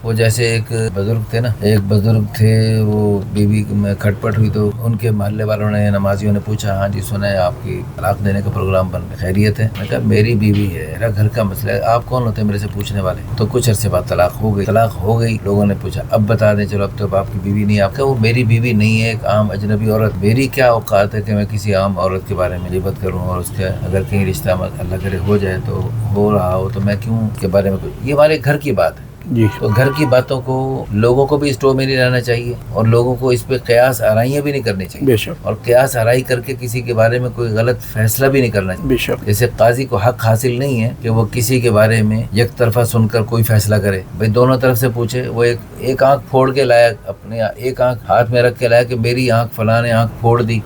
وہ جیسے ایک بزرگ تھے نا، ایک بزرگ تھے، وہ بیوی میں کھٹپٹ ہوئی تو ان کے محلے والوں نے، نمازیوں نے پوچھا، ہاں جی سنا ہے آپ کی طلاق دینے کا پروگرام بن رہا ہے، خیریت ہے؟ میں نے کہا میری بیوی ہے، میرا گھر کا مسئلہ ہے، آپ کون ہوتے ہیں میرے سے پوچھنے والے؟ تو کچھ عرصے بعد طلاق ہو گئی. لوگوں نے پوچھا اب بتا دیں، چلو اب تو آپ کی بیوی نہیں. آپ کا وہ میری بیوی نہیں ہے، ایک عام اجنبی عورت. میری کیا اوقات ہے کہ میں کسی عام عورت کے بارے میں غیبت کروں، اور اس کا اگر کہیں رشتہ اللہ کرے ہو جائے تو ہو رہا ہو تو میں کیوں اس کے بارے میں یہ ہمارے گھر کی بات ہے. تو گھر کی باتوں کو لوگوں کو بھی اسٹور میں نہیں رہنا چاہیے، اور لوگوں کو اس پہ قیاس آرائیاں بھی نہیں کرنی چاہیے، اور قیاس آرائی کر کے کسی کے بارے میں کوئی غلط فیصلہ بھی نہیں کرنا چاہیے. جیسے قاضی کو حق حاصل نہیں ہے کہ وہ کسی کے بارے میں یک طرفہ سن کر کوئی فیصلہ کرے. بھئی دونوں طرف سے پوچھے. وہ ایک آنکھ پھوڑ کے لایا، اپنے ایک آنکھ ہاتھ میں رکھ کے لایا کہ میری آنکھ فلاں نے آنکھ پھوڑ دی،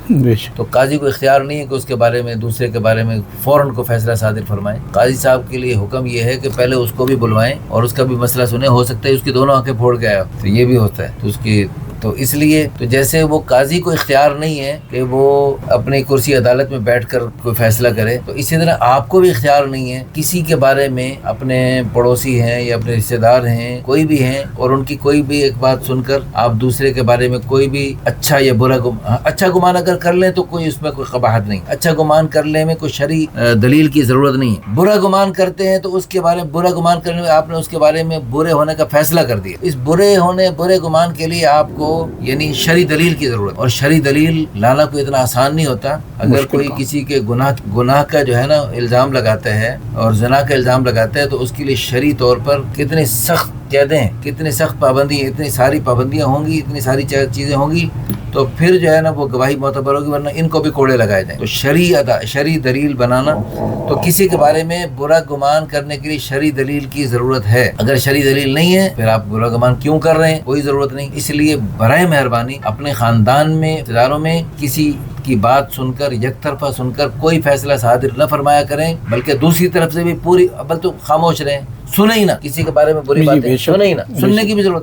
تو قاضی کو اختیار نہیں ہے کہ اس کے بارے میں، دوسرے کے بارے میں فوراً کو فیصلہ صادر فرمائیں. قاضی صاحب کے لیے حکم یہ ہے کہ پہلے اس کو بھی بلوائیں اور اس کا بھی مسئلہ سنیں. ہو سکتا ہے اس کی دونوں آنکھیں پھوڑ کے آیا، تو یہ بھی ہوتا ہے. تو اس لیے تو جیسے وہ قاضی کو اختیار نہیں ہے کہ وہ اپنی کرسی عدالت میں بیٹھ کر کوئی فیصلہ کرے، تو اسی طرح آپ کو بھی اختیار نہیں ہے کسی کے بارے میں، اپنے پڑوسی ہیں یا اپنے رشتہ دار ہیں، کوئی بھی ہیں، اور ان کی کوئی بھی ایک بات سن کر آپ دوسرے کے بارے میں کوئی بھی اچھا یا برا اچھا گمان اگر کر لیں تو کوئی اس میں کوئی قباحت نہیں. اچھا گمان کرنے میں کوئی شرعی دلیل کی ضرورت نہیں ہے. برا گمان کرتے ہیں تو اس کے بارے میں، برا گمان کرنے میں آپ نے اس کے بارے میں برے ہونے کا فیصلہ کر دیا. اس برے گمان کے لیے آپ کو یعنی شرعی دلیل کی ضرورت، اور شرعی دلیل لانا کوئی اتنا آسان نہیں ہوتا. اگر کوئی کسی کے گناہ کا جو ہے نا الزام لگاتا ہے اور زنا کا الزام لگاتا ہے، تو اس کے لیے شرعی طور پر کتنے سخت قیدیں، کتنی سخت پابندی، اتنی ساری پابندیاں ہوں گی، اتنی ساری چیزیں ہوں گی، تو پھر جو ہے نا وہ گواہی معتبر ہوگی، ورنہ ان کو بھی کوڑے لگائے جائیں. تو شرعی دلیل بنانا، تو کسی کے بارے میں برا گمان کرنے کے لیے شرعی دلیل کی ضرورت ہے. اگر شرعی دلیل نہیں ہے پھر آپ برا گمان کیوں کر رہے ہیں؟ کوئی ضرورت نہیں. اس لیے برائے مہربانی اپنے خاندان میں، رشتہ داروں میں کسی کی بات سن کر، یک طرفہ سن کر کوئی فیصلہ صادر نہ فرمایا کریں، بلکہ دوسری طرف سے بھی پوری، اب تو خاموش رہیں، سنیں ہی نہ کسی کے بارے میں بری باتیں، سنیں ہی نہ، سننے کی بھی ضرورت